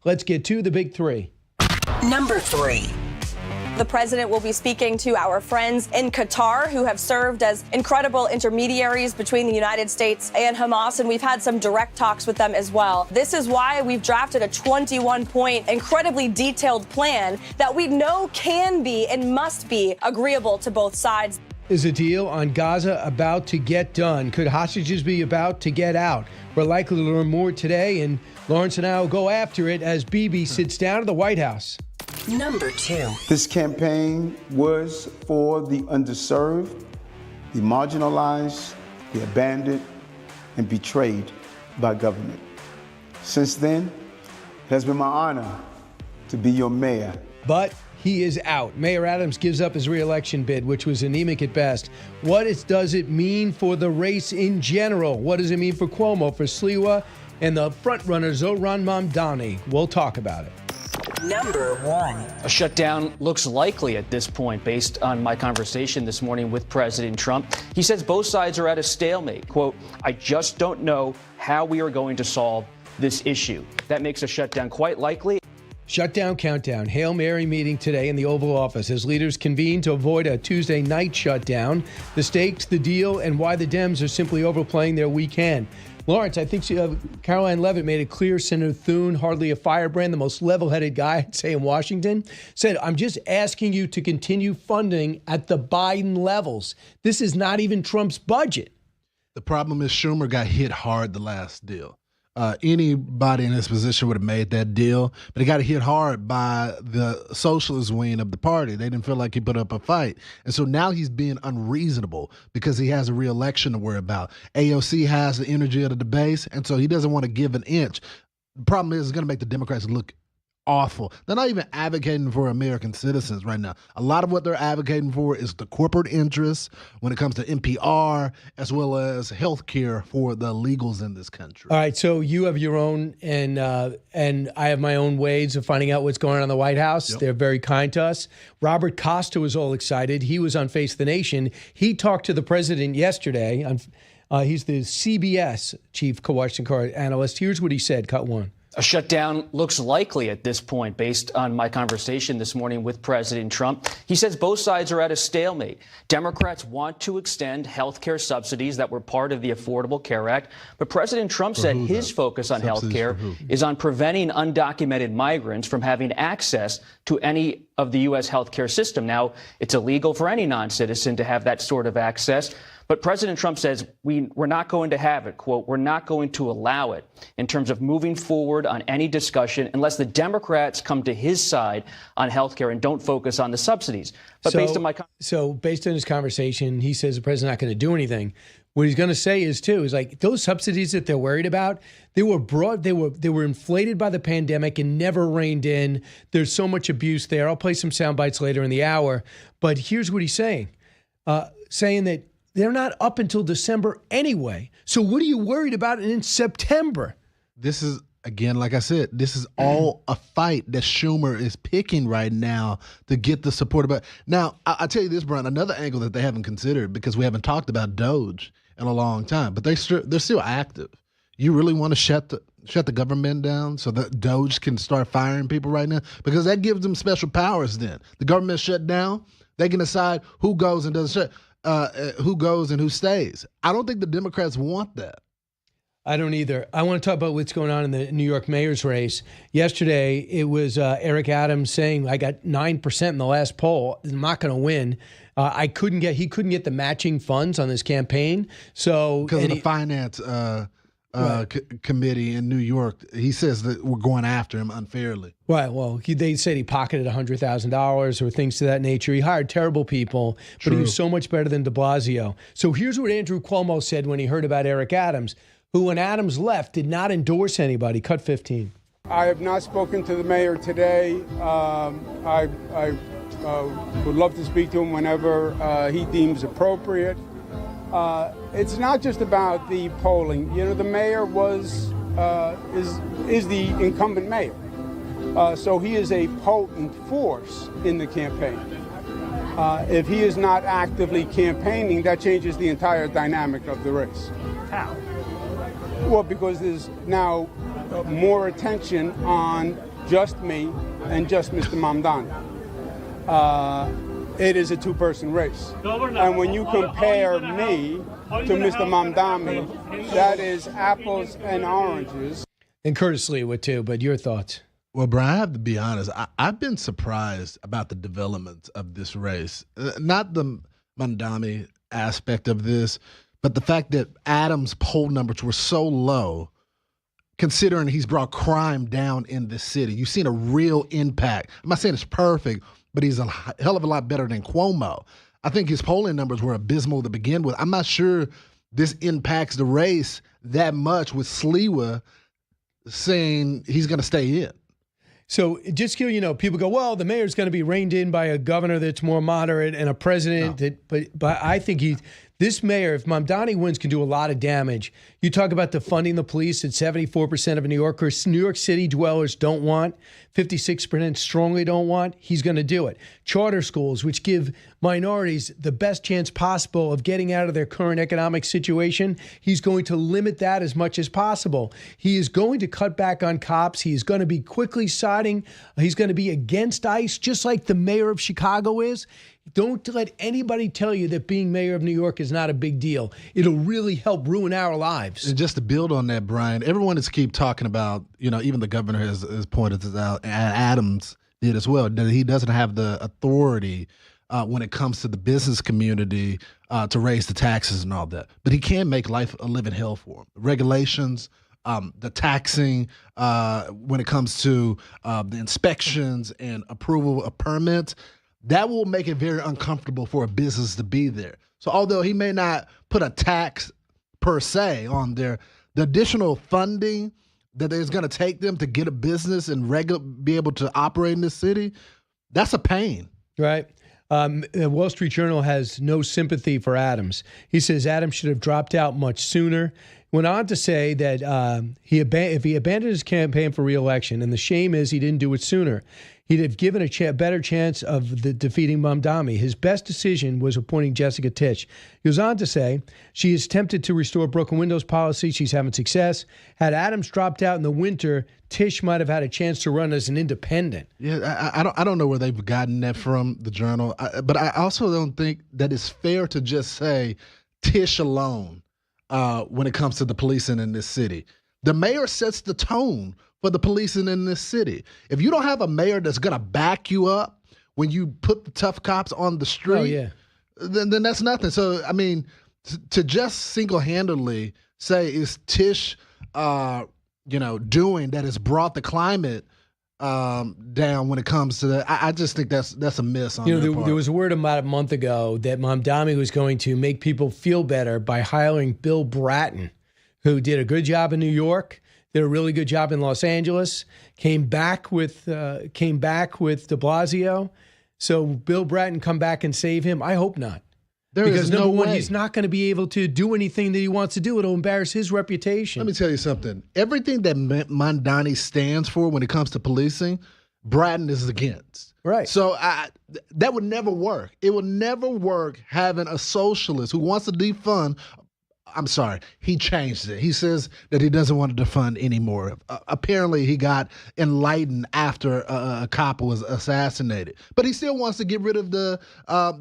Let's get to the big three. Number 3. The president will be speaking to our friends in Qatar who have served as incredible intermediaries between the United States and Hamas, and we've had some direct talks with them as well. This is why we've drafted a 21-point, incredibly detailed plan that we know can be and must be agreeable to both sides. Is a deal on Gaza about to get done? Could hostages be about to get out? We're likely to learn more today, and Lawrence and I will go after it as Bibi sits down at the White House. Number 2. This campaign was for the underserved, the marginalized, the abandoned, and betrayed by government. Since then, it has been my honor to be your mayor. But he is out. Mayor Adams gives up his re-election bid, which was anemic at best. What does it mean for the race in general? What does it mean for Cuomo, for Sliwa, and the frontrunner Zohran Mamdani? We'll talk about it. Number 1. A shutdown looks likely at this point based on my conversation this morning with President Trump. He says both sides are at a stalemate. Quote, I just don't know how we are going to solve this issue. That makes a shutdown quite likely. Shutdown countdown. Hail Mary meeting today in the Oval Office as leaders convene to avoid a Tuesday night shutdown. The stakes, the deal, and why the Dems are simply overplaying their weak hand. Lawrence, I think Caroline Leavitt made it clear. Senator Thune, hardly a firebrand, the most level-headed guy, I'd say, in Washington, said, I'm just asking you to continue funding at the Biden levels. This is not even Trump's budget. The problem is Schumer got hit hard the last deal. Anybody in his position would have made that deal, but he got hit hard by the socialist wing of the party. They didn't feel like he put up a fight. And so now he's being unreasonable because he has a re-election to worry about. AOC has the energy of the base, and so he doesn't want to give an inch. The problem is it's going to make the Democrats look awful. They're not even advocating for American citizens right now. A lot of what they're advocating for is the corporate interests when it comes to NPR, as well as health care for the illegals in this country. All right, so you have your own, and I have my own ways of finding out what's going on in the White House. Yep. They're very kind to us. Robert Costa was all excited. He was on Face the Nation. He talked to the president yesterday. He's the CBS chief Washington analyst. Here's what he said, cut one. A shutdown looks likely at this point based on my conversation this morning with President Trump. He says both sides are at a stalemate. Democrats want to extend health care subsidies that were part of the Affordable Care Act. But President Trump said his focus on health care is on preventing undocumented migrants from having access to any of the U.S. health care system. Now, it's illegal for any non-citizen to have that sort of access. But President Trump says we're not going to have it, quote, we're not going to allow it in terms of moving forward on any discussion unless the Democrats come to his side on health care and don't focus on the subsidies. But based on his conversation, he says the president's not going to do anything. What he's going to say is like those subsidies that they're worried about, they were inflated by the pandemic and never reined in. There's so much abuse there. I'll play some sound bites later in the hour. But here's what he's saying, saying that they're not up until December anyway. So what are you worried about in September? This is, again, like I said, this is all a fight that Schumer is picking right now to get the support. Now, I'll tell you this, Brian, another angle that they haven't considered, because we haven't talked about Doge in a long time, but they're still active. You really want to shut the government down so that Doge can start firing people right now? Because that gives them special powers then. The government shut down, they can decide who goes and doesn't shut. Who goes and who stays. I don't think the Democrats want that. I don't either. I want to talk about what's going on in the New York mayor's race. Yesterday, it was Eric Adams saying, I got 9% in the last poll. I'm not going to win. He couldn't get the matching funds on his campaign. So because of the finance committee in New York, he says that we're going after him unfairly. Right. Well, they said he pocketed $100,000 or things to that nature. He hired terrible people, but he was so much better than de Blasio. So here's what Andrew Cuomo said when he heard about Eric Adams, who, when Adams left, did not endorse anybody. Cut 15. I have not spoken to the mayor today. I would love to speak to him whenever he deems appropriate. It's not just about the polling. You know, the mayor is the incumbent mayor. So he is a potent force in the campaign. If he is not actively campaigning, that changes the entire dynamic of the race. How? Well, because there's now more attention on just me and just Mr. Mamdani. It is a two-person race. And when you compare me to Mr. Mamdani, that is apples and oranges. And Curtis Lee would too, but your thoughts? Well, Brian, I have to be honest. I've been surprised about the development of this race. Not the Mamdani aspect of this, but the fact that Adams' poll numbers were so low, considering he's brought crime down in the city. You've seen a real impact. I'm not saying it's perfect, but he's a hell of a lot better than Cuomo. I think his polling numbers were abysmal to begin with. I'm not sure this impacts the race that much with Sliwa saying he's going to stay in. So just so you know, people go, well, the mayor's going to be reined in by a governor that's more moderate and a president. But I think this mayor, if Mamdani wins, can do a lot of damage. You talk about defunding the police that 74% of New York City dwellers don't want, 56% strongly don't want. He's going to do it. Charter schools, which give minorities the best chance possible of getting out of their current economic situation, he's going to limit that as much as possible. He is going to cut back on cops. He is going to be quickly siding. He's going to be against ICE, just like the mayor of Chicago is. Don't let anybody tell you that being mayor of New York is not a big deal. It'll really help ruin our lives. And just to build on that, Brian, everyone is keep talking about, even the governor has pointed this out, and Adams did as well, that he doesn't have the authority when it comes to the business community to raise the taxes and all that. But he can make life a living hell for him. Regulations, the taxing, when it comes to the inspections and approval of permits, that will make it very uncomfortable for a business to be there. So although he may not put a tax per se on there, the additional funding that is going to take them to get a business and be able to operate in this city, that's a pain. Right. The Wall Street Journal has no sympathy for Adams. He says Adams should have dropped out much sooner. Went on to say that if he abandoned his campaign for re-election, and the shame is he didn't do it sooner, he'd have given a better chance of defeating Mamdani. His best decision was appointing Jessica Tisch. He goes on to say she is tempted to restore broken windows policy. She's having success. Had Adams dropped out in the winter, Tisch might have had a chance to run as an independent. Yeah, I don't know where they've gotten that from, the Journal. But I also don't think that it's fair to just say Tisch alone when it comes to the policing in this city. The mayor sets the tone for the policing in this city. If you don't have a mayor that's going to back you up when you put the tough cops on the street, then that's nothing. So, I mean, to just single-handedly say is Tisch, doing that has brought the climate down when it comes to that, I just think that's a miss on their part. There was a word about a month ago that Mamdani was going to make people feel better by hiring Bill Bratton, who did a good job in New York, did a really good job in Los Angeles, came back with de Blasio. So Bill Bratton come back and save him? I hope not. Because number one, he's not going to be able to do anything that he wants to do. It'll embarrass his reputation. Let me tell you something. Everything that Mamdani stands for when it comes to policing, Bratton is against. Right. So that would never work. It would never work having a socialist who wants to defund. I'm sorry, he changed it. He says that he doesn't want to defund anymore. Apparently, he got enlightened after a cop was assassinated. But he still wants to get rid of the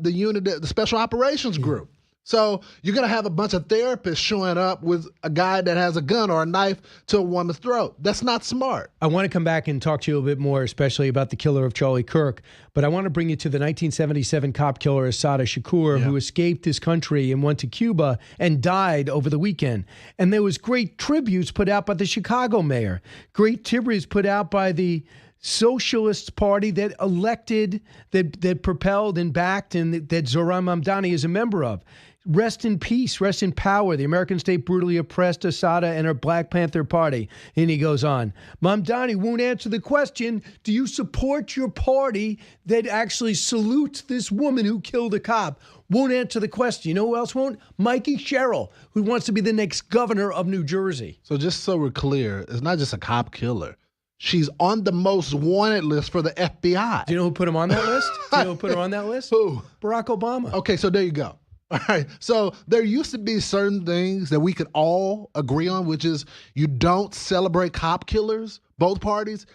unit, the Special Operations Group. So you're going to have a bunch of therapists showing up with a guy that has a gun or a knife to a woman's throat. That's not smart. I want to come back and talk to you a bit more, especially about the killer of Charlie Kirk. But I want to bring you to the 1977 cop killer Assata Shakur, who escaped this country and went to Cuba and died over the weekend. And there was great tributes put out by the Chicago mayor, great tributes put out by the Socialist Party that elected, that propelled and backed, and that Zohran Mamdani is a member of. Rest in peace, rest in power. The American state brutally oppressed Assata and her Black Panther Party. And he goes on. Mamdani won't answer the question, do you support your party that actually salutes this woman who killed a cop? Won't answer the question. You know who else won't? Mikey Sherrill, who wants to be the next governor of New Jersey. So just so we're clear, it's not just a cop killer. She's on the most wanted list for the FBI. Do you know who put him on that list? Do you know who put her on that list? Who? Barack Obama. Okay, so there you go. All right. So there used to be certain things that we could all agree on, which is you don't celebrate cop killers, both parties.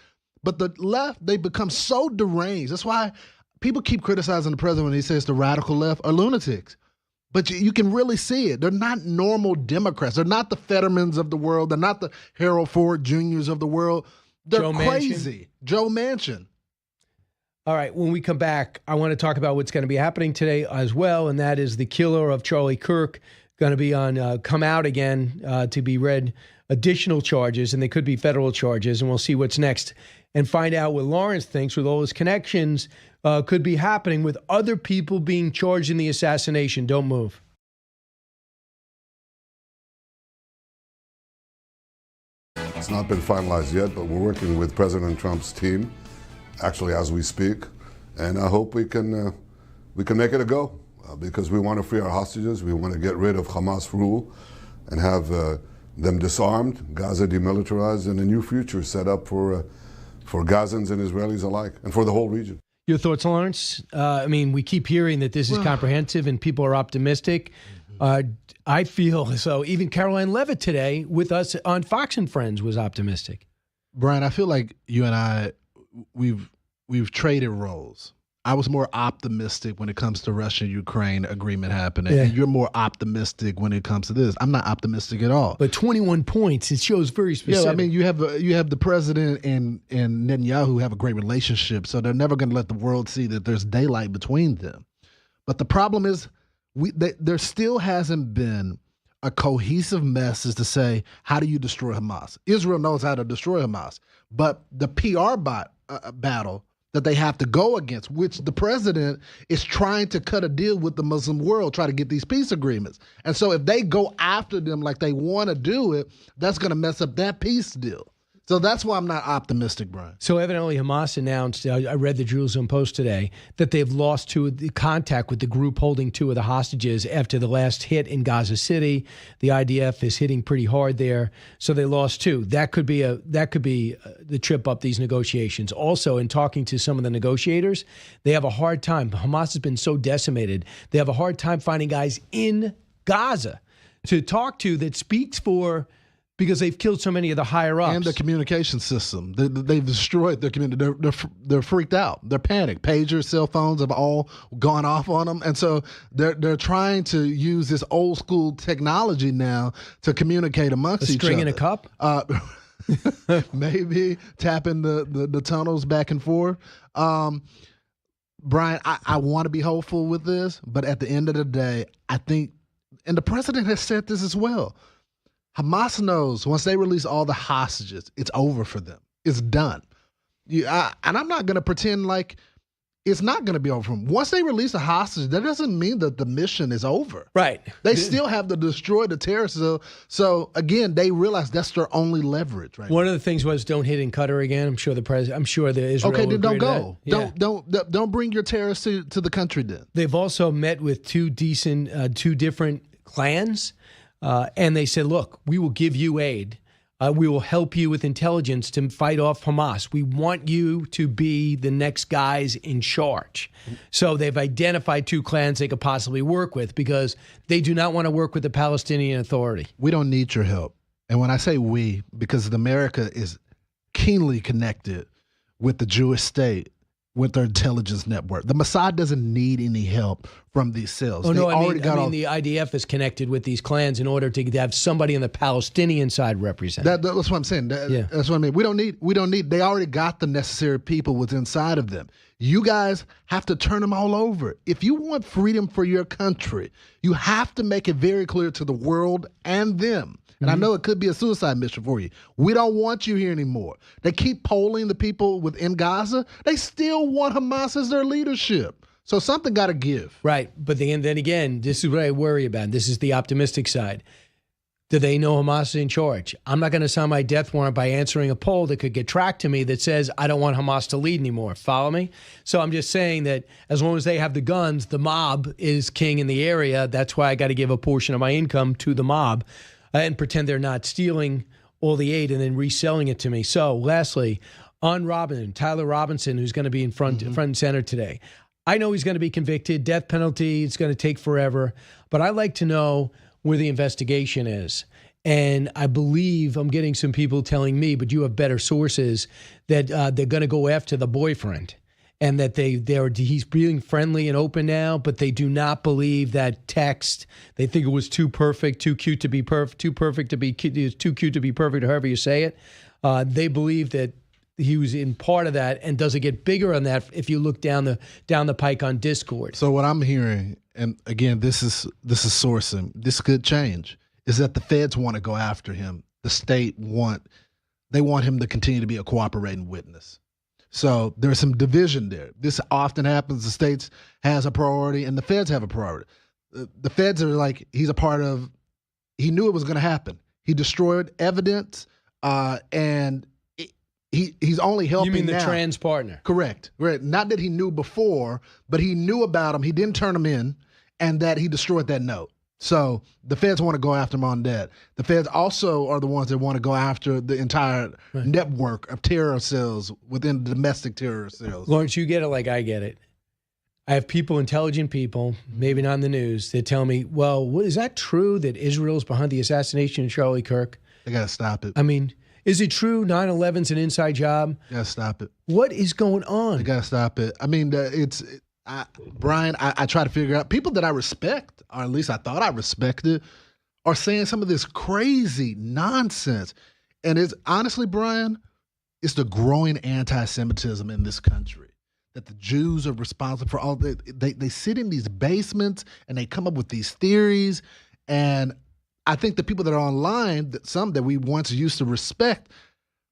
But the left, they become so deranged. That's why people keep criticizing the president when he says the radical left are lunatics. But you can really see it. They're not normal Democrats. They're not the Fettermans of the world. They're not the Harold Ford Jr.'s of the world. They're Joe crazy. Manchin. Joe Manchin. All right, when we come back, I want to talk about what's going to be happening today as well, and that is the killer of Charlie Kirk going to be on come out again to be read additional charges, and they could be federal charges, and we'll see what's next and find out what Lawrence thinks with all his connections could be happening with other people being charged in the assassination. Don't move. It's not been finalized yet, but we're working with President Trump's team, actually as we speak, and I hope we can make it a go because we want to free our hostages. We want to get rid of Hamas rule and have them disarmed, Gaza demilitarized, and a new future set up for Gazans and Israelis alike, and for the whole region. Your thoughts, Lawrence? I mean, we keep hearing that this is comprehensive and people are optimistic. I feel so. Even Caroline Levitt today with us on Fox and Friends was optimistic. Brian, I feel like you and I, we've traded roles. I was more optimistic when it comes to Russia-Ukraine agreement happening. Yeah. And you're more optimistic when it comes to this. I'm not optimistic at all. But 21 points, it shows very specific. Yeah, I mean, you have the president and Netanyahu have a great relationship, so they're never going to let the world see that there's daylight between them. But the problem is there still hasn't been a cohesive message to say, how do you destroy Hamas? Israel knows how to destroy Hamas, but the PR battle that they have to go against, which the president is trying to cut a deal with the Muslim world, try to get these peace agreements. And so if they go after them like they want to do it, that's going to mess up that peace deal. So that's why I'm not optimistic, Brian. So evidently Hamas announced, I read the Jerusalem Post today, that they've lost the contact with the group holding two of the hostages after the last hit in Gaza City. The IDF is hitting pretty hard there, so they lost two. That could be the trip up these negotiations. Also, in talking to some of the negotiators, they have a hard time. Hamas has been so decimated. They have a hard time finding guys in Gaza to talk to that speaks for, because they've killed so many of the higher-ups. And the communication system. They've destroyed their community. They're freaked out. They're panicked. Pagers, cell phones have all gone off on them. And so they're trying to use this old-school technology now to communicate amongst each other. A string in a cup? Maybe tapping the tunnels back and forth. Brian, I want to be hopeful with this, but at the end of the day, I think, and the president has said this as well, Hamas knows once they release all the hostages, it's over for them. It's done. And I'm not going to pretend like it's not going to be over for them. Once they release the hostages, that doesn't mean that the mission is over. Right. They still have to destroy the terrorists. So again, they realize that's their only leverage. Right. One of the things was don't hit in Qatar again. I'm sure the Israel. Okay, then don't go. Yeah. Don't bring your terrorists to the country. Then they've also met with two different clans. And they said, look, we will give you aid. We will help you with intelligence to fight off Hamas. We want you to be the next guys in charge. So they've identified two clans they could possibly work with because they do not want to work with the Palestinian Authority. We don't need your help. And when I say we, because America is keenly connected with the Jewish state, with their intelligence network. The Mossad doesn't need any help from these cells. Oh, no, I mean the IDF is connected with these clans in order to have somebody on the Palestinian side represented. That's what I'm saying. That's what I mean. We don't need, they already got the necessary people within inside of them. You guys have to turn them all over. If you want freedom for your country, you have to make it very clear to the world and them. And I know it could be a suicide mission for you. We don't want you here anymore. They keep polling the people within Gaza. They still want Hamas as their leadership. So something got to give. Right. But then again, this is what I worry about. This is the optimistic side. Do they know Hamas is in charge? I'm not going to sign my death warrant by answering a poll that could get tracked to me that says I don't want Hamas to lead anymore. Follow me? So I'm just saying that as long as they have the guns, the mob is king in the area. That's why I got to give a portion of my income to the mob. And pretend they're not stealing all the aid and then reselling it to me. So lastly, on Tyler Robinson, who's going to be in front and center today. I know he's going to be convicted. Death penalty, it's going to take forever. But I'd like to know where the investigation is. And I believe I'm getting some people telling me, but you have better sources, that they're going to go after the boyfriend. And that he's being friendly and open now, but they do not believe that text. They think it was too perfect, too cute to be perfect, too perfect to be too cute to be perfect, however you say it. They believe that he was in part of that, and does it get bigger on that if you look down the pike on Discord? So what I'm hearing, and again, this is sourcing. This could change. Is that the feds want to go after him? The state want him to continue to be a cooperating witness. So there's some division there. This often happens. The states has a priority and the feds have a priority. The feds are like, he knew it was going to happen. He destroyed evidence, and he's only helping now. You mean the trans partner? Correct. Right. Not that he knew before, but he knew about him. He didn't turn him in, and that he destroyed that note. So the feds want to go after him on that. The feds also are the ones that want to go after the entire network of terror cells within the domestic terror cells. Lawrence, you get it like I get it. I have people, intelligent people, maybe not in the news, that tell me, well, is that true that Israel's behind the assassination of Charlie Kirk? They got to stop it. I mean, is it true 9/11's an inside job? They got to stop it. What is going on? They got to stop it. I mean, Brian, I try to figure out, people that I respect, or at least I thought I respected, are saying some of this crazy nonsense. And it's honestly, Brian, it's the growing anti-Semitism in this country, that the Jews are responsible for all they sit in these basements and they come up with these theories. And I think the people that are online, some that we once used to respect,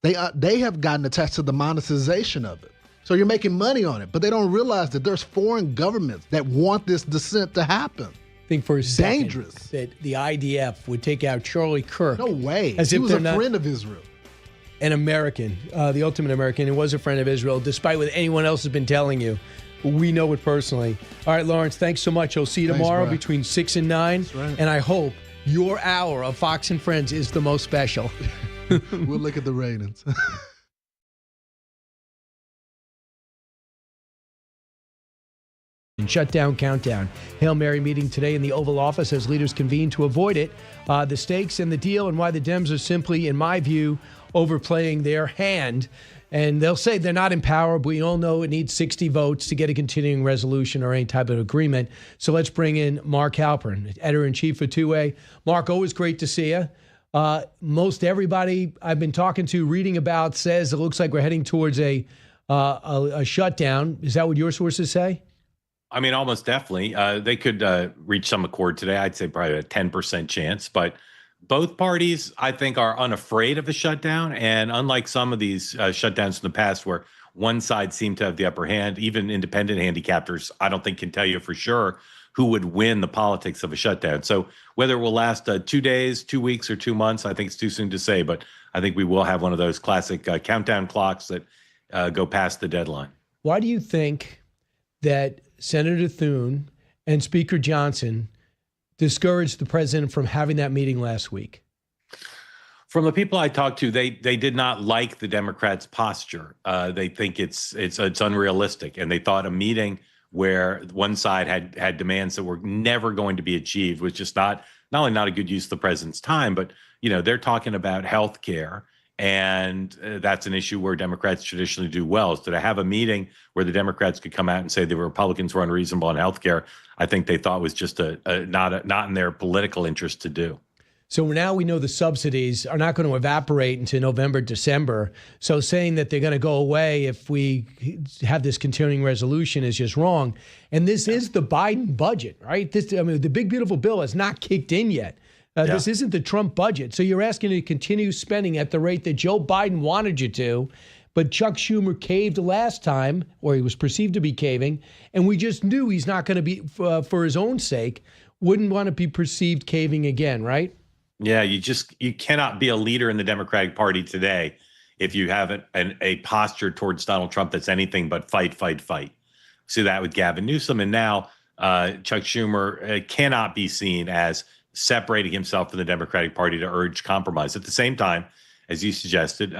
they have gotten attached to the monetization of it. So you're making money on it, but they don't realize that there's foreign governments that want this dissent to happen. Think for a second dangerous that the IDF would take out Charlie Kirk. No way. As he if was they're a not friend of Israel. An American, the ultimate American, and was a friend of Israel, despite what anyone else has been telling you. We know it personally. All right, Lawrence, thanks so much. I'll see you tomorrow between 6 and 9. That's right. And I hope your hour of Fox and Friends is the most special. We'll look at the ratings. And shutdown countdown. Hail Mary meeting today in the Oval Office as leaders convene to avoid it. The stakes and the deal, and why the Dems are simply, in my view, overplaying their hand. And they'll say they're not in power, but we all know it needs 60 votes to get a continuing resolution or any type of agreement. So let's bring in Mark Halperin, editor-in-chief for 2A. Mark, always great to see you. Most everybody I've been talking to, reading about, says it looks like we're heading towards a shutdown. Is that what your sources say? I mean, almost definitely. They could reach some accord today. I'd say probably a 10% chance. But both parties, I think, are unafraid of a shutdown. And unlike some of these shutdowns in the past where one side seemed to have the upper hand, even independent handicappers, I don't think can tell you for sure who would win the politics of a shutdown. So whether it will last 2 days, 2 weeks, or 2 months, I think it's too soon to say. But I think we will have one of those classic countdown clocks that go past the deadline. Why do you think that Senator Thune and Speaker Johnson discouraged the president from having that meeting last week? From the people I talked to, they did not like the Democrats' posture. They think it's unrealistic, and they thought a meeting where one side had demands that were never going to be achieved was just not only not a good use of the president's time, but they're talking about health care. And that's an issue where Democrats traditionally do well. So to have a meeting where the Democrats could come out and say the Republicans were unreasonable on health care, I think they thought was just not in their political interest to do. So now we know the subsidies are not going to evaporate until November, December. So saying that they're going to go away if we have this continuing resolution is just wrong. And this is the Biden budget, right? The big, beautiful bill has not kicked in yet. This isn't the Trump budget. So you're asking to continue spending at the rate that Joe Biden wanted you to, but Chuck Schumer caved last time, or he was perceived to be caving, and we just knew he's not going to be, for his own sake, wouldn't want to be perceived caving again, right? Yeah, you cannot be a leader in the Democratic Party today if you have a posture towards Donald Trump that's anything but fight, fight, fight. See that with Gavin Newsom, and now Chuck Schumer cannot be seen as separating himself from the Democratic Party to urge compromise. At the same time, as you suggested,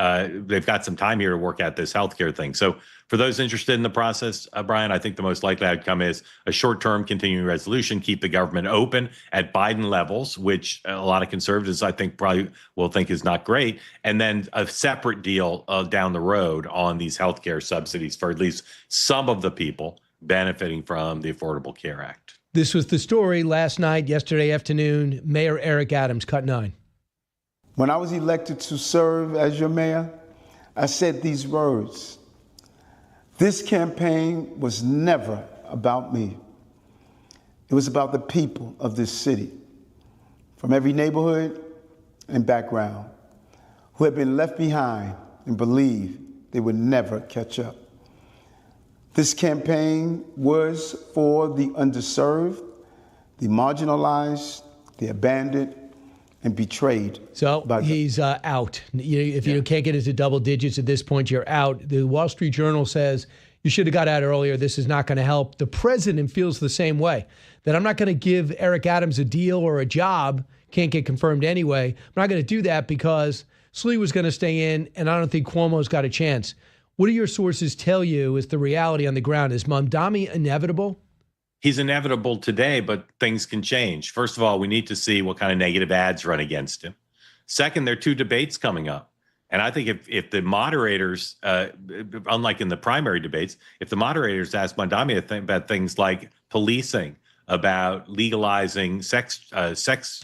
they've got some time here to work out this healthcare thing. So for those interested in the process, Brian, I think the most likely outcome is a short-term continuing resolution, keep the government open at Biden levels, which a lot of conservatives, I think, probably will think is not great, and then a separate deal down the road on these healthcare subsidies for at least some of the people benefiting from the Affordable Care Act. This was the story last night, yesterday afternoon. Mayor Eric Adams, Cut 9. When I was elected to serve as your mayor, I said these words. This campaign was never about me. It was about the people of this city, from every neighborhood and background, who had been left behind and believed they would never catch up. This campaign was for the underserved, the marginalized, the abandoned, and betrayed. So he's out. If you can't get into double digits at this point, you're out. The Wall Street Journal says you should have got out earlier. This is not going to help. The president feels the same way, that I'm not going to give Eric Adams a deal or a job. Can't get confirmed anyway. I'm not going to do that because Slee was going to stay in, and I don't think Cuomo's got a chance. What do your sources tell you is the reality on the ground? Is Mamdani inevitable? He's inevitable today, but things can change. First of all, we need to see what kind of negative ads run against him. Second, there are 2 debates coming up. And I think if the moderators, unlike in the primary debates, if the moderators ask Mamdani about things like policing, about legalizing sex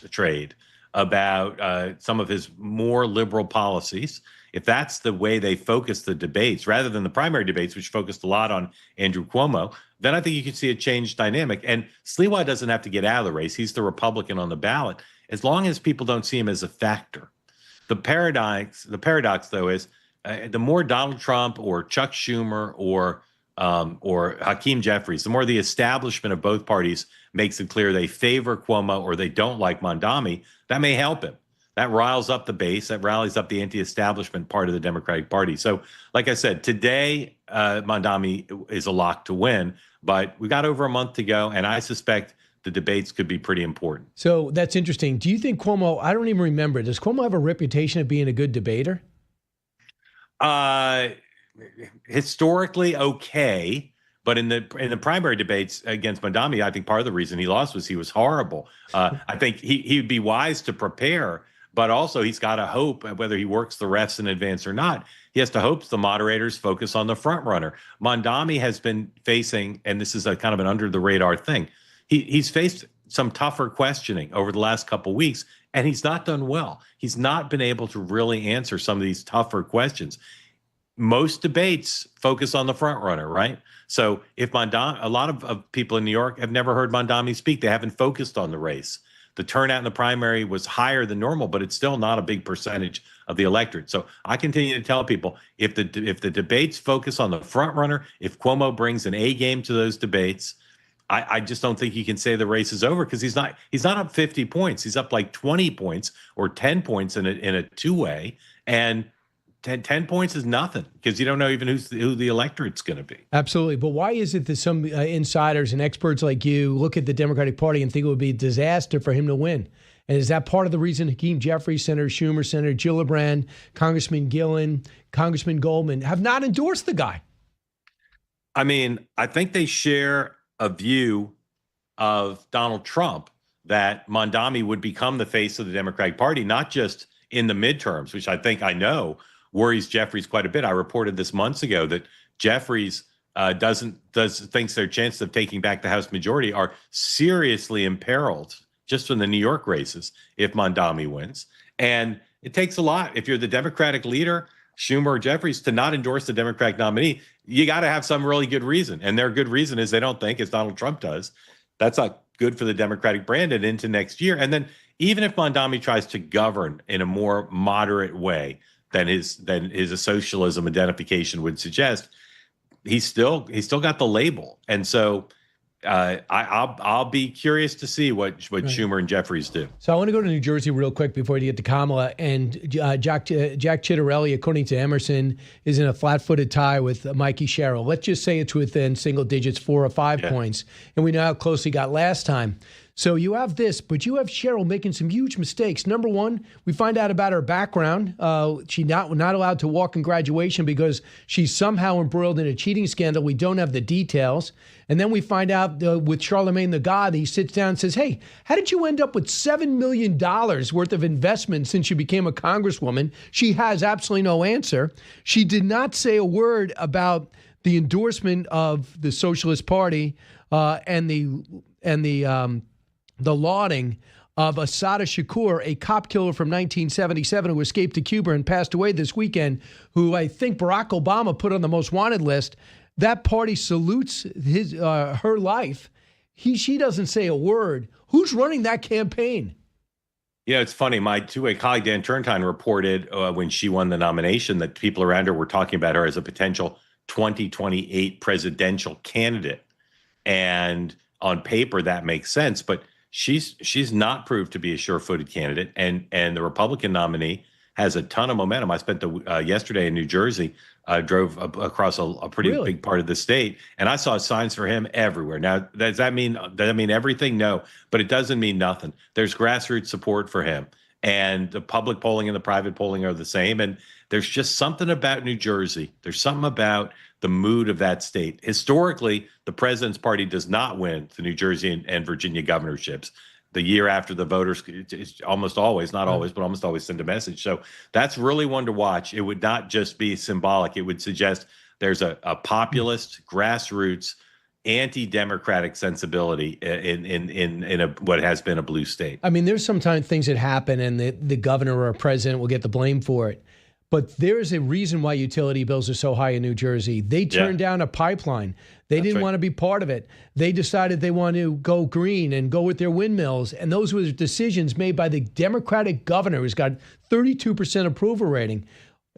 trade, about some of his more liberal policies, if that's the way they focus the debates, rather than the primary debates, which focused a lot on Andrew Cuomo, then I think you could see a changed dynamic. And Sliwa doesn't have to get out of the race. He's the Republican on the ballot, as long as people don't see him as a factor. The paradox, though, is the more Donald Trump or Chuck Schumer or Hakeem Jeffries, the more the establishment of both parties makes it clear they favor Cuomo or they don't like Mamdani, that may help him. That riles up the base. That rallies up the anti-establishment part of the Democratic Party. So, like I said, today, Mamdani is a lock to win, but we got over a month to go, and I suspect the debates could be pretty important. So that's interesting. Do you think Cuomo, I don't even remember, does Cuomo have a reputation of being a good debater? Historically, okay. But in the primary debates against Mamdani, I think part of the reason he lost was he was horrible. I think he'd be wise to prepare, but also he's got to hope, whether he works the refs in advance or not, he has to hope the moderators focus on the front runner. Mamdani has been facing, and this is a kind of an under the radar thing, he's faced some tougher questioning over the last couple of weeks, and he's not done well. He's not been able to really answer some of these tougher questions. Most debates focus on the front runner, right? So if Mamdani, a lot of people in New York have never heard Mamdani speak. They haven't focused on the race. The turnout in the primary was higher than normal, but it's still not a big percentage of the electorate. So I continue to tell people, if the debates focus on the front runner, if Cuomo brings an A game to those debates, I just don't think you can say the race is over, because he's not up 50 points. He's up like 20 points or 10 points in a two-way, and 10 points is nothing, because you don't know even who the electorate's going to be. Absolutely. But why is it that some insiders and experts like you look at the Democratic Party and think it would be a disaster for him to win? And is that part of the reason Hakeem Jeffries, Senator Schumer, Senator Gillibrand, Congressman Gillen, Congressman Goldman have not endorsed the guy? I mean, I think they share a view of Donald Trump that Mamdani would become the face of the Democratic Party, not just in the midterms, which I know worries Jeffries quite a bit. I reported this months ago that Jeffries thinks their chances of taking back the House majority are seriously imperiled just from the New York races if Mamdani wins. And it takes a lot. If you're the Democratic leader, Schumer or Jeffries, to not endorse the Democratic nominee, you got to have some really good reason. And their good reason is they don't think, as Donald Trump does, that's not good for the Democratic brand and into next year. And then even if Mamdani tries to govern in a more moderate way than his socialism identification would suggest, he's still got the label. And so I'll be curious to see what Schumer and Jeffries do. So I want to go to New Jersey real quick before you get to Kamala. And Jack Ciattarelli, according to Emerson, is in a flat-footed tie with Mikey Sherrill. Let's just say it's within single digits, 4 or 5 points. And we know how close he got last time. So you have this, but you have Cheryl making some huge mistakes. Number one, we find out about her background. She's not allowed to walk in graduation because she's somehow embroiled in a cheating scandal. We don't have the details. And then we find out with Charlemagne the God, he sits down and says, hey, how did you end up with $7 million worth of investment since you became a congresswoman? She has absolutely no answer. She did not say a word about the endorsement of the Socialist Party and the lauding of Assata Shakur, a cop killer from 1977 who escaped to Cuba and passed away this weekend, who I think Barack Obama put on the most wanted list. That party salutes her life. She doesn't say a word. Who's running that campaign? You know, it's funny. My two-way colleague, Dan Turntine, reported when she won the nomination that people around her were talking about her as a potential 2028 presidential candidate. And on paper, that makes sense. But she's not proved to be a sure-footed candidate. And the Republican nominee has a ton of momentum. I spent yesterday in New Jersey. I drove across a pretty big part of the state, and I saw signs for him everywhere. Now, does that mean everything? No, but it doesn't mean nothing. There's grassroots support for him, and the public polling and the private polling are the same. And there's just something about New Jersey. There's something about the mood of that state. Historically, the president's party does not win the New Jersey and Virginia governorships. The year after the voters, it's almost always, not always, but almost always send a message. So that's really one to watch. It would not just be symbolic. It would suggest there's a populist, grassroots, anti-democratic sensibility in what has been a blue state. I mean, there's sometimes things that happen and the governor or president will get the blame for it. But there's a reason why utility bills are so high in New Jersey. They turned down a pipeline. They didn't want to be part of it. They decided they want to go green and go with their windmills. And those were decisions made by the Democratic governor who's got 32% approval rating.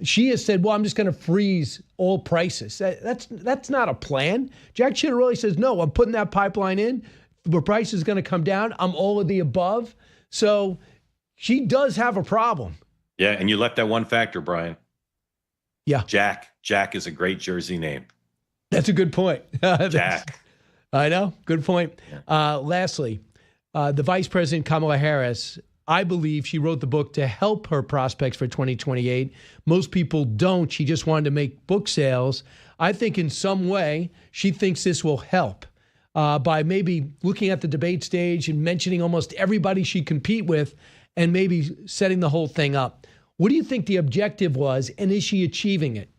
She has said, well, I'm just going to freeze all prices. That's not a plan. Jack Ciattarelli says, no, I'm putting that pipeline in. The price is going to come down. I'm all of the above. So she does have a problem. Yeah, and you left that one factor, Brian. Yeah. Jack is a great Jersey name. That's a good point. Jack. I know. Good point. Yeah. Lastly, the Vice President, Kamala Harris, I believe she wrote the book to help her prospects for 2028. Most people don't. She just wanted to make book sales. I think in some way she thinks this will help by maybe looking at the debate stage and mentioning almost everybody she compete with and maybe setting the whole thing up. What do you think the objective was, and is she achieving it?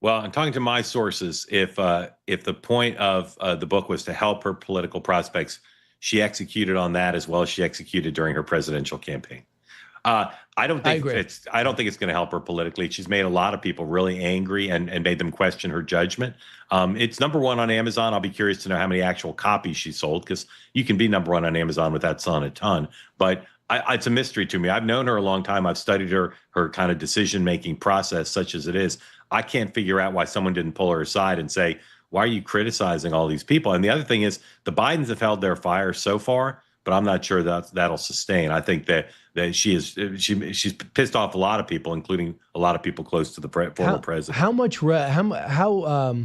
Well, I'm talking to my sources. If the point of the book was to help her political prospects, she executed on that as well as she executed during her presidential campaign. I don't think it's going to help her politically. She's made a lot of people really angry and made them question her judgment. It's number one on Amazon. I'll be curious to know how many actual copies she sold, because you can be number one on Amazon without selling a ton. But it's a mystery to me. I've known her a long time. I've studied her kind of decision-making process, such as it is. I can't figure out why someone didn't pull her aside and say, why are you criticizing all these people? And the other thing is, the Bidens have held their fire so far, but I'm not sure that'll sustain. I think that she's pissed off a lot of people, including a lot of people close to the former president. How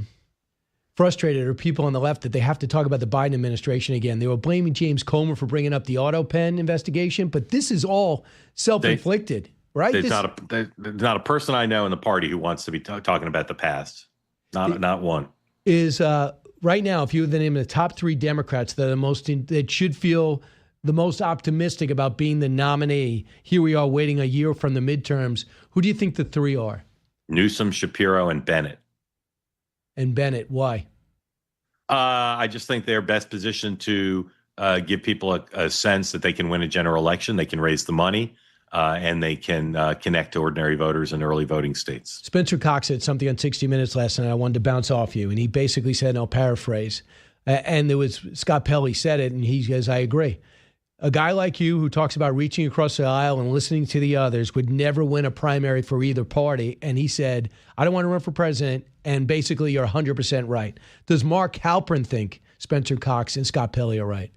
frustrated are people on the left that they have to talk about the Biden administration again? They were blaming James Comer for bringing up the auto pen investigation, but this is all self-inflicted, right? There's not a person I know in the party who wants to be talking about the past. Not one. Is right now, if you were the name of the top three Democrats that should feel the most optimistic about being the nominee, here we are waiting a year from the midterms. Who do you think the three are? Newsom, Shapiro, and Bennett. And Bennett, why? I just think they're best positioned to give people a sense that they can win a general election, they can raise the money, and they can connect to ordinary voters in early voting states. Spencer Cox said something on 60 Minutes last night I wanted to bounce off you, and he basically said, and I'll paraphrase, and there was Scott Pelley said it, and he says, I agree. A guy like you who talks about reaching across the aisle and listening to the others would never win a primary for either party. And he said, I don't want to run for president. And basically, you're 100% right. Does Mark Halperin think Spencer Cox and Scott Pelley are right?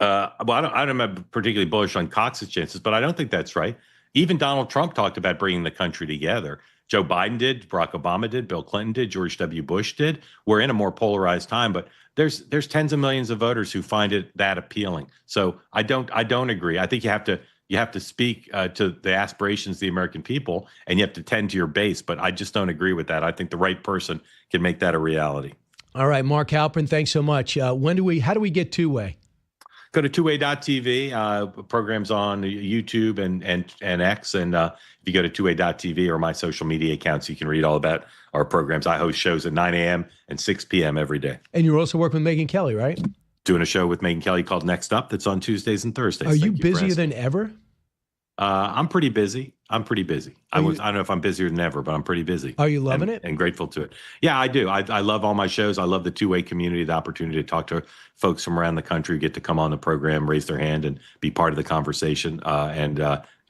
Well, I'm not particularly bullish on Cox's chances, but I don't think that's right. Even Donald Trump talked about bringing the country together. Joe Biden did, Barack Obama did, Bill Clinton did, George W. Bush did. We're in a more polarized time, but there's tens of millions of voters who find it that appealing. So I don't agree. I think you have to speak to the aspirations of the American people, and you have to tend to your base. But I just don't agree with that. I think the right person can make that a reality. All right, Mark Halperin, thanks so much. How do we get two-way? Go to twoway.tv. Programs on YouTube and X. And if you go to twoway.tv or my social media accounts, you can read all about our programs. I host shows at 9 a.m. and 6 p.m. every day. And you're also working with Megyn Kelly, right? Doing a show with Megyn Kelly called Next Up that's on Tuesdays and Thursdays. Are you busier than ever? I'm pretty busy. I don't know if I'm busier than ever, but I'm pretty busy. Are you loving it? And grateful to it. Yeah, I do. I love all my shows. I love the two-way community, the opportunity to talk to folks from around the country, get to come on the program, raise their hand, and be part of the conversation, and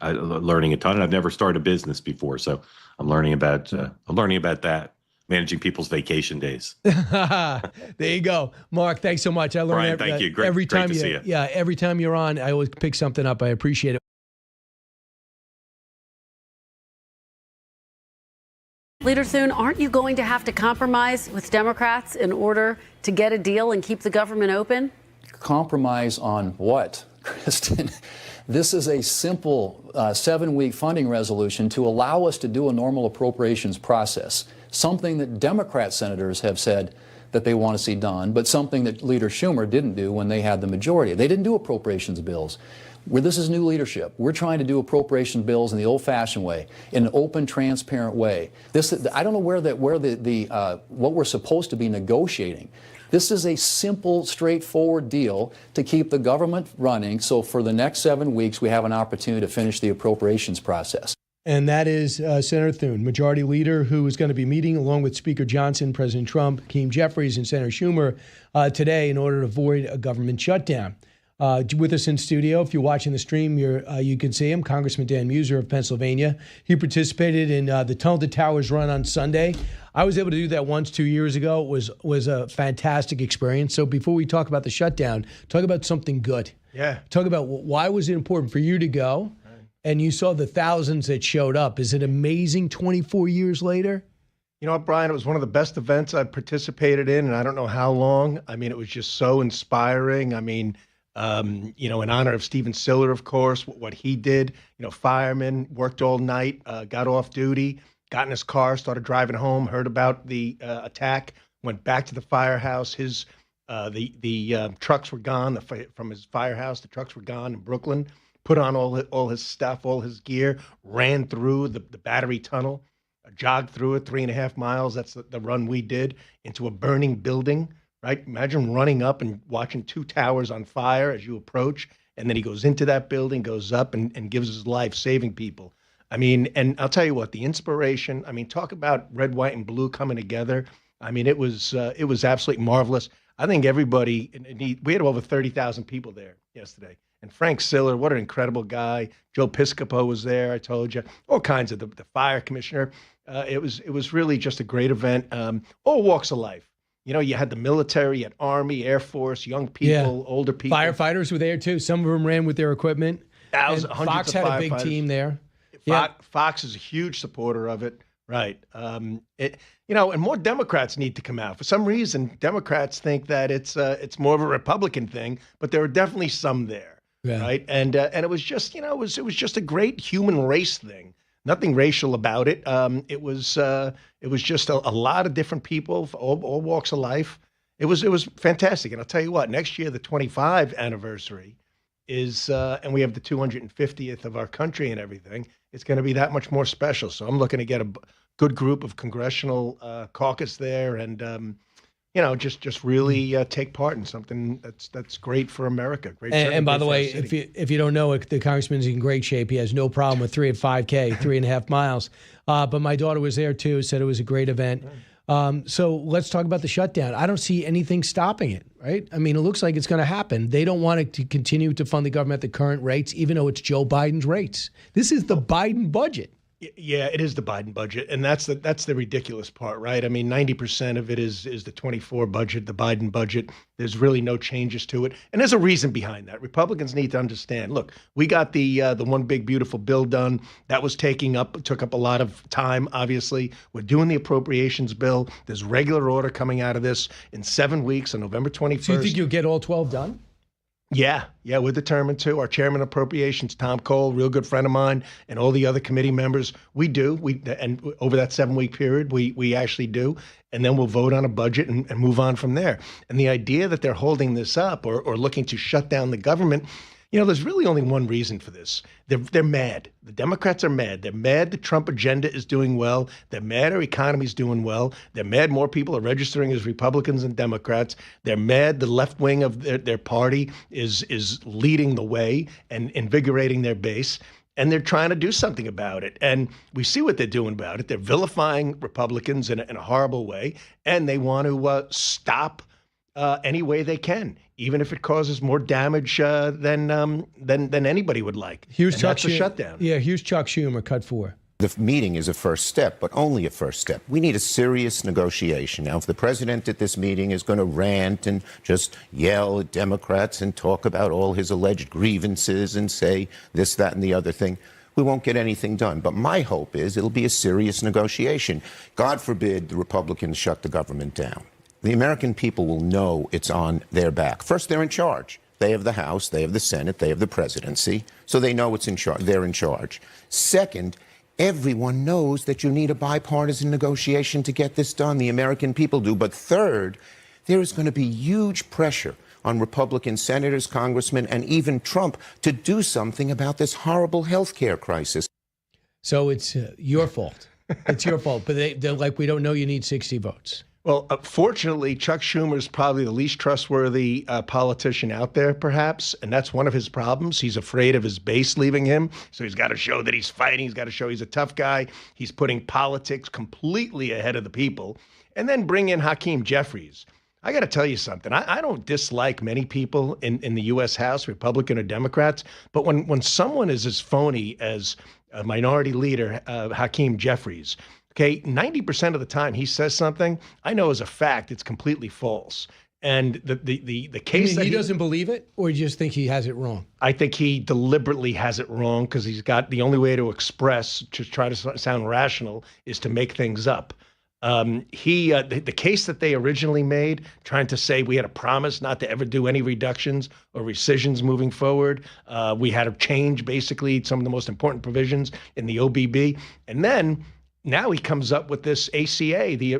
learning a ton. And I've never started a business before, so I'm learning about that. Managing people's vacation days. There you go. Mark, thanks so much. I learned Brian, thank you. Great to see you. Yeah, every time you're on, I always pick something up. I appreciate it. Leader Thune, aren't you going to have to compromise with Democrats in order to get a deal and keep the government open? Compromise on what, Kristen? This is a simple 7-week funding resolution to allow us to do a normal appropriations process, something that Democrat senators have said that they want to see done, but something that Leader Schumer didn't do when they had the majority. They didn't do appropriations bills. This is new leadership. We're trying to do appropriation bills in the old-fashioned way, in an open, transparent way. I don't know where what we're supposed to be negotiating. This is a simple, straightforward deal to keep the government running. So for the next 7 weeks, we have an opportunity to finish the appropriations process. And that is Senator Thune, Majority Leader, who is going to be meeting along with Speaker Johnson, President Trump, Hakeem Jeffries, and Senator Schumer today in order to avoid a government shutdown. With us in studio, if you're watching the stream, you can see him, Congressman Dan Meuser of Pennsylvania. He participated in the Tunnel to Towers run on Sunday. I was able to do that once 2 years ago. It was a fantastic experience. So before we talk about the shutdown, talk about something good. Yeah. Talk about why was it important for you to go, and you saw the thousands that showed up. Is it amazing 24 years later? You know what, Brian? It was one of the best events I've participated in, and I don't know how long. I mean, it was just so inspiring. I mean, in honor of Stephen Siller, of course, what he did, fireman, worked all night, got off duty, got in his car, started driving home, heard about the attack, went back to the firehouse. The trucks were gone from his firehouse. The trucks were gone in Brooklyn, put on all his stuff, all his gear, ran through the Battery Tunnel, jogged through it 3.5 miles. That's the run we did into a burning building. Right? Imagine running up and watching 2 towers on fire as you approach, and then he goes into that building, goes up and gives his life saving people. I mean, and I'll tell you what, the inspiration, I mean, talk about red, white, and blue coming together. I mean, it was absolutely marvelous. I think everybody, we had over 30,000 people there yesterday. And Frank Siller, what an incredible guy. Joe Piscopo was there, I told you. All kinds of the fire commissioner. It was really just a great event. All walks of life. You had the military, you had Army, Air Force, young people, older people. Firefighters were there, too. Some of them ran with their equipment. Fox had a big team there. Fox is a huge supporter of it. Right. And more Democrats need to come out. For some reason, Democrats think that it's more of a Republican thing, but there are definitely some there. Yeah. Right. And it was just, it was just a great human race thing. Nothing racial about it. It was just a lot of different people, all walks of life. It was fantastic. And I'll tell you what, next year, the 25th anniversary is, and we have the 250th of our country and everything. It's going to be that much more special. So I'm looking to get a good group of Congressional caucus there, and just really take part in something that's great for America. And by the way, if you don't know, the congressman's in great shape. He has no problem with 3 at 5K, 3.5 miles. But my daughter was there too, said it was a great event. So let's talk about the shutdown. I don't see anything stopping it, right? I mean, it looks like it's going to happen. They don't want it to continue to fund the government at the current rates, even though it's Joe Biden's rates. This is the Biden budget. Yeah, it is the Biden budget, and that's the ridiculous part, right? I mean, 90% of it is the 24 budget, the Biden budget. There's really no changes to it, and there's a reason behind that. Republicans need to understand. Look, we got the one big beautiful bill done that was took up a lot of time. Obviously, we're doing the appropriations bill. There's regular order coming out of this in 7 weeks on November 21st. So you think you'll get all 12 done? Yeah, we're determined to. Our chairman of appropriations, Tom Cole, real good friend of mine, and all the other committee members, we do. And over that 7-week period, we actually do. And then we'll vote on a budget and move on from there. And the idea that they're holding this up or looking to shut down the government, there's really only one reason for this. They're mad. The Democrats are mad. They're mad the Trump agenda is doing well. They're mad our economy's doing well. They're mad more people are registering as Republicans than Democrats. They're mad the left wing of their party is leading the way and invigorating their base. And they're trying to do something about it. And we see what they're doing about it. They're vilifying Republicans in a horrible way. And they want to stop any way they can, even if it causes more damage than anybody would like. Here's Chuck a shutdown. Yeah, here's Chuck Schumer, cut 4. The meeting is a first step, but only a first step. We need a serious negotiation. Now, if the president at this meeting is going to rant and just yell at Democrats and talk about all his alleged grievances and say this, that, and the other thing, we won't get anything done. But my hope is it'll be a serious negotiation. God forbid the Republicans shut the government down. The American people will know it's on their back. First, they're in charge. They have the House, they have the Senate, they have the presidency, so they know it's in charge. They're in charge. Second, everyone knows that you need a bipartisan negotiation to get this done. The American people do. But third, there is going to be huge pressure on Republican senators, congressmen, and even Trump to do something about this horrible health care crisis. So it's your fault. It's your fault. But they're like, we don't know you need 60 votes. Well, fortunately, Chuck Schumer is probably the least trustworthy politician out there, perhaps, and that's one of his problems. He's afraid of his base leaving him, so he's got to show that he's fighting. He's got to show he's a tough guy. He's putting politics completely ahead of the people, and then bring in Hakeem Jeffries. I got to tell you something. I don't dislike many people in the U.S. House, Republican or Democrats, but when someone is as phony as a minority leader, Hakeem Jeffries, okay, 90% of the time he says something, I know as a fact it's completely false. And the case that he doesn't believe it, or you just think he has it wrong? I think he deliberately has it wrong because he's got the only way to express, to try to sound rational, is to make things up. The case that they originally made, trying to say we had a promise not to ever do any reductions or rescissions moving forward. We had to change basically some of the most important provisions in the OBB, and then now he comes up with this ACA, the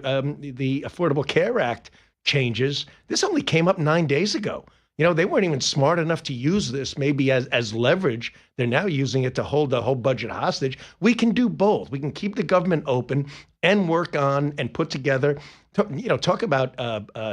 Affordable Care Act changes. This only came up 9 days ago. They weren't even smart enough to use this maybe as leverage. They're now using it to hold the whole budget hostage. We can do both. We can keep the government open and work on and put together, talk about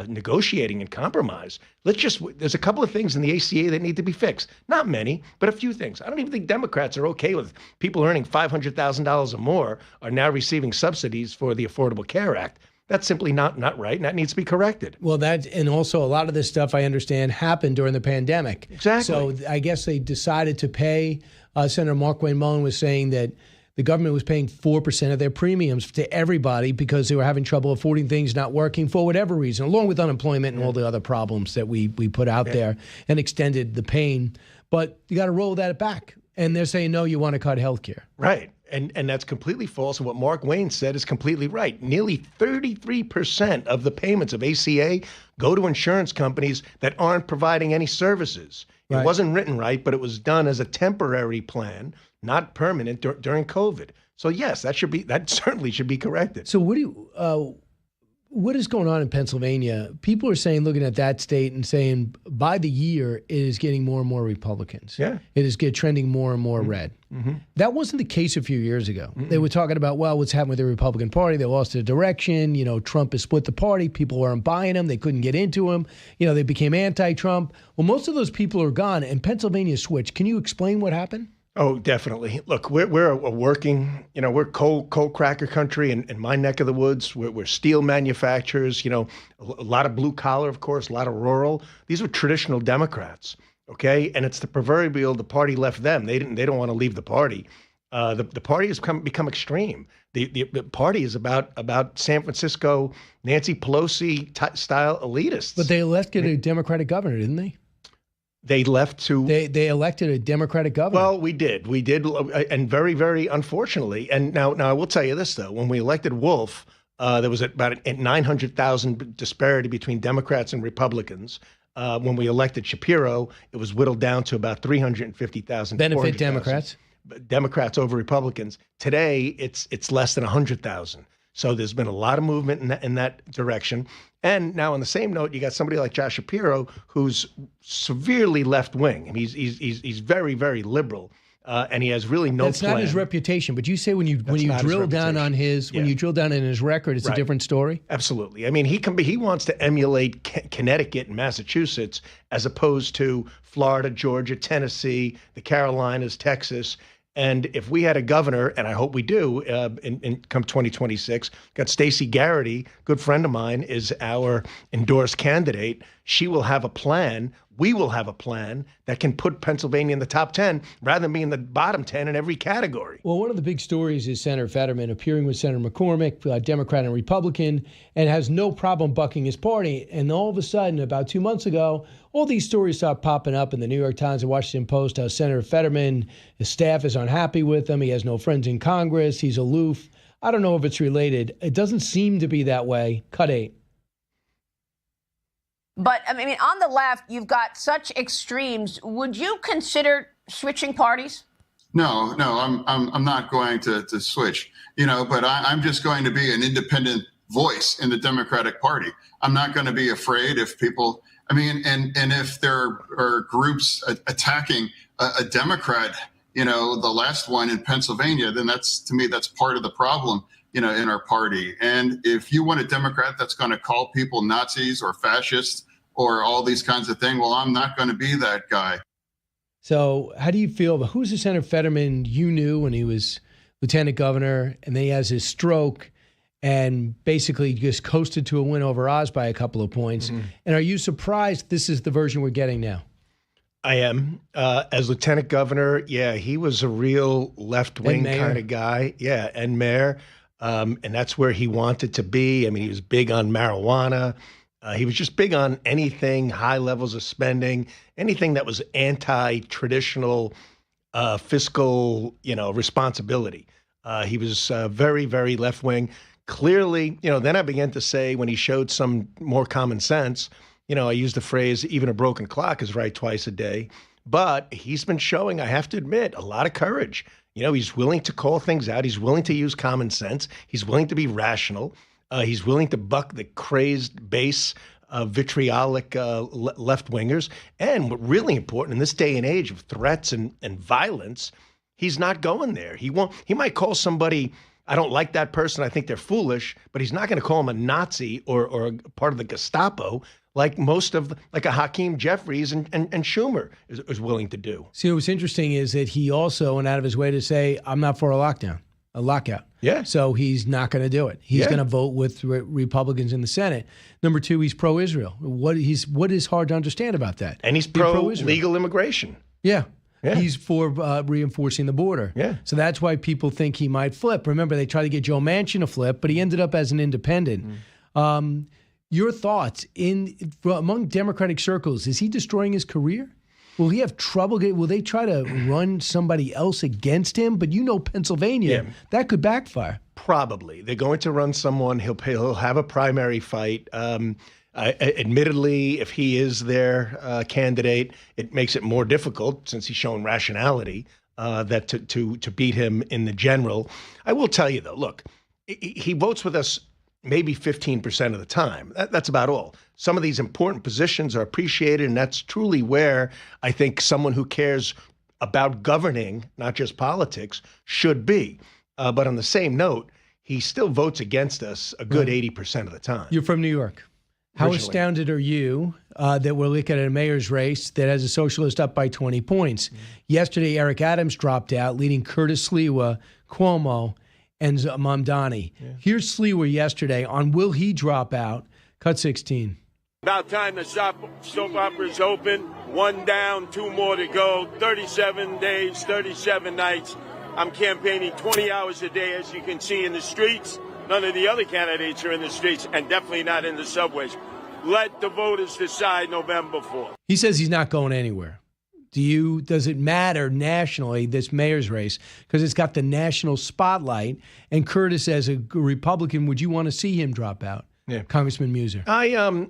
negotiating and compromise. There's a couple of things in the ACA that need to be fixed. Not many, but a few things. I don't even think Democrats are okay with people earning $500,000 or more are now receiving subsidies for the Affordable Care Act. That's simply not right, and that needs to be corrected. Well, and also a lot of this stuff, I understand, happened during the pandemic. Exactly. So I guess they decided to pay, Senator Markwayne Mullin was saying that the government was paying 4% of their premiums to everybody because they were having trouble affording things, not working for whatever reason, along with unemployment and all the other problems that we put out there, and extended the pain. But you got to roll that back. And they're saying, no, you want to cut health care. Right. And that's completely false. And what Mark Wayne said is completely right. Nearly 33% of the payments of ACA go to insurance companies that aren't providing any services. Right. It wasn't written right, but it was done as a temporary plan, not permanent during COVID. So yes, that certainly should be corrected. So what is going on in Pennsylvania? People are saying, looking at that state and saying, by the year, it is getting more and more Republicans. Yeah. It is trending more and more red. Mm-hmm. That wasn't the case a few years ago. Mm-hmm. They were talking about, what's happened with the Republican Party? They lost their direction. Trump has split the party. People weren't buying him. They couldn't get into him. They became anti-Trump. Well, most of those people are gone, and Pennsylvania switched. Can you explain what happened? Oh, definitely. Look, we're a working, we're coal cracker country in my neck of the woods. We're steel manufacturers, a lot of blue collar, of course, a lot of rural. These were traditional Democrats, okay? And it's the proverbial, the party left them. They don't want to leave the party. The party has become extreme. The party is about San Francisco, Nancy Pelosi style elitists. But they elected a Democratic governor, didn't they? They left to... They elected a Democratic governor. Well, we did, and very, very unfortunately. And now I will tell you this, though. When we elected Wolf, there was about a 900,000 disparity between Democrats and Republicans. When we elected Shapiro, it was whittled down to about 350,000. Benefit Democrats? Democrats over Republicans. Today, it's less than 100,000. So there's been a lot of movement in that direction. And now on the same note, you got somebody like Josh Shapiro, who's severely left-wing. I mean, he's very, very liberal. And he has really no That's plan. not his reputation, but you say when you drill down on when you drill down in his record, it's a different story. Absolutely. I mean, he wants to emulate Connecticut and Massachusetts as opposed to Florida, Georgia, Tennessee, the Carolinas, Texas. And if we had a governor, and I hope we do, in come 2026, got Stacey Garrity, good friend of mine, is our endorsed candidate. She will have a plan. We will have a plan that can put Pennsylvania in the top 10 rather than being in the bottom 10 in every category. Well, one of the big stories is Senator Fetterman appearing with Senator McCormick, Democrat and Republican, and has no problem bucking his party. And all of a sudden, about 2 months ago, all these stories start popping up in the New York Times and Washington Post, how Senator Fetterman, his staff is unhappy with him. He has no friends in Congress. He's aloof. I don't know if it's related. It doesn't seem to be that way. Cut 8. But, I mean, on the left, you've got such extremes. Would you consider switching parties? No, I'm not going to switch, but I'm just going to be an independent voice in the Democratic Party. I'm not going to be afraid if people, and if there are groups attacking a Democrat, the last one in Pennsylvania, then that's part of the problem, in our party. And if you want a Democrat that's going to call people Nazis or fascists or all these kinds of things, well, I'm not going to be that guy. So how do you feel about who's the Senator Fetterman you knew when he was lieutenant governor, and then he has his stroke and basically just coasted to a win over Oz by a couple of points? Mm-hmm. And are you surprised this is the version we're getting now? I am. As lieutenant governor, he was a real left-wing kind of guy. Yeah, and mayor. And that's where he wanted to be. I mean, he was big on marijuana. He was just big on anything, high levels of spending, anything that was anti-traditional fiscal, responsibility. He was very, very left-wing. Clearly, then I began to say, when he showed some more common sense, I used the phrase, even a broken clock is right twice a day. But he's been showing, I have to admit, a lot of courage. He's willing to call things out. He's willing to use common sense. He's willing to be rational. He's willing to buck the crazed base, vitriolic left-wingers. And what really important in this day and age of threats and violence, he's not going there. He might call somebody, I don't like that person, I think they're foolish, but he's not going to call him a Nazi or a part of the Gestapo like like a Hakeem Jeffries and Schumer is willing to do. See, what's interesting is that he also went out of his way to say, I'm not for a lockout. Yeah. So he's not going to do it. He's going to vote with Republicans in the Senate. Number 2, he's pro-Israel. What is hard to understand about that? And he's pro-legal immigration. Yeah. He's for reinforcing the border. Yeah. So that's why people think he might flip. Remember, they tried to get Joe Manchin to flip, but he ended up as an independent. Your thoughts among Democratic circles, is he destroying his career? Will he have trouble? Will they try to run somebody else against him? But Pennsylvania, that could backfire. Probably. They're going to run someone. He'll have a primary fight. Admittedly, if he is their candidate, it makes it more difficult since he's shown rationality that to beat him in the general. I will tell you, though, look, he votes with us maybe 15% of the time. That's about all. Some of these important positions are appreciated, and that's truly where I think someone who cares about governing, not just politics, should be. But on the same note, he still votes against us a good 80% of the time. You're from New York. How astounded are you that we're looking at a mayor's race that has a socialist up by 20 points? Yesterday, Eric Adams dropped out, leading Curtis Sliwa, Cuomo, and Mamdani. Here's Sliwa yesterday on will he drop out? Cut 16. About time the soap opera's open. 1 down, 2 more to go. 37 days, 37 nights. I'm campaigning 20 hours a day, as you can see, in the streets. None of the other candidates are in the streets, and definitely not in the subways. Let the voters decide November 4th. He says he's not going anywhere. Does it matter nationally, this mayor's race? Because it's got the national spotlight. And Curtis, as a Republican, would you want to see him drop out? Yeah. Congressman Meuser.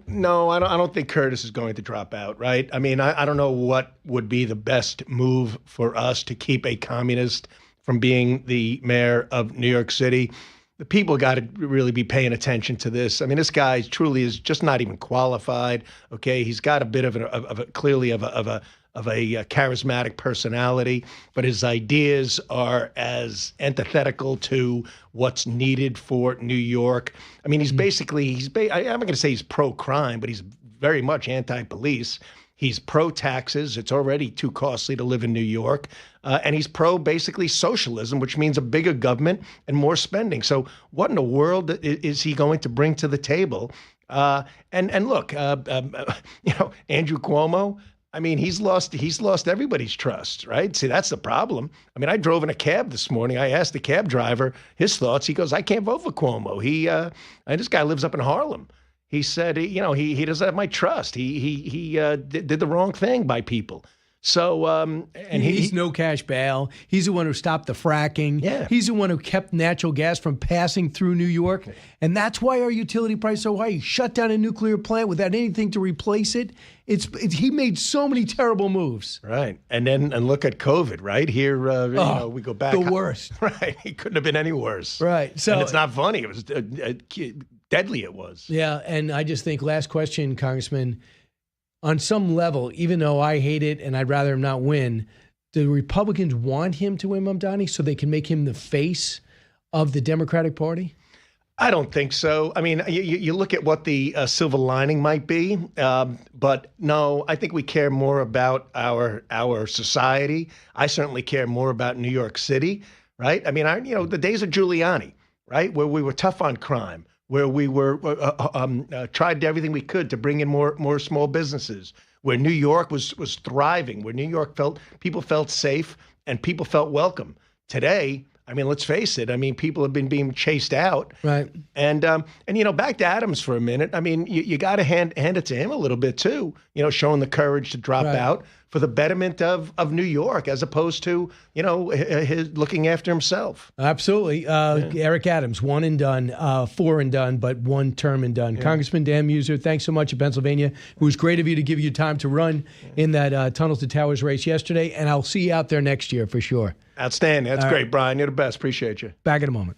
No, I don't think Curtis is going to drop out, right? I mean, I don't know what would be the best move for us to keep a communist from being the mayor of New York City. The people got to really be paying attention to this. I mean, this guy truly is just not even qualified. Okay, he's got a bit of a charismatic personality, but his ideas are as antithetical to what's needed for New York. I mean, I'm not going to say he's pro-crime, but he's very much anti-police. He's pro-taxes. It's already too costly to live in New York. And he's pro-basically socialism, which means a bigger government and more spending. So what in the world is he going to bring to the table? And look, Andrew Cuomo, I mean, he's lost everybody's trust, right? See, that's the problem. I mean, I drove in a cab this morning. I asked the cab driver his thoughts. He goes, I can't vote for Cuomo. This guy lives up in Harlem. He said, he doesn't have my trust. He did the wrong thing by people. So, and he's no cash bail. He's the one who stopped the fracking. Yeah. He's the one who kept natural gas from passing through New York. And that's why our utility price is so high. He shut down a nuclear plant without anything to replace it. He made so many terrible moves. Right. And look at COVID, right? Here, we go back. The worst. Right. He couldn't have been any worse. Right. So and it's not funny. It was deadly. It was. Yeah. And I just think, last question, Congressman, on some level, even though I hate it and I'd rather him not win, do the Republicans want him to win, Mamdani, so they can make him the face of the Democratic Party? I don't think so. I mean, you look at what the silver lining might be, but no, I think we care more about our society. I certainly care more about New York City, right? I mean, the days of Giuliani, right, where we were tough on crime, where we were tried everything we could to bring in more small businesses, where New York was thriving, where New York people felt safe and people felt welcome. Today, I mean, let's face it. I mean, people have been being chased out. Right. And back to Adams for a minute. I mean, you got to hand it to him a little bit too. Showing the courage to drop out for the betterment of New York, as opposed to his looking after himself. Absolutely. Eric Adams, one and done, four and done, but one term and done. Yeah. Congressman Dan Meuser, thanks so much in Pennsylvania. It was great of you to give you time to run in that Tunnels to Towers race yesterday, and I'll see you out there next year for sure. Outstanding. That's great, Brian. You're the best. Appreciate you. Back in a moment.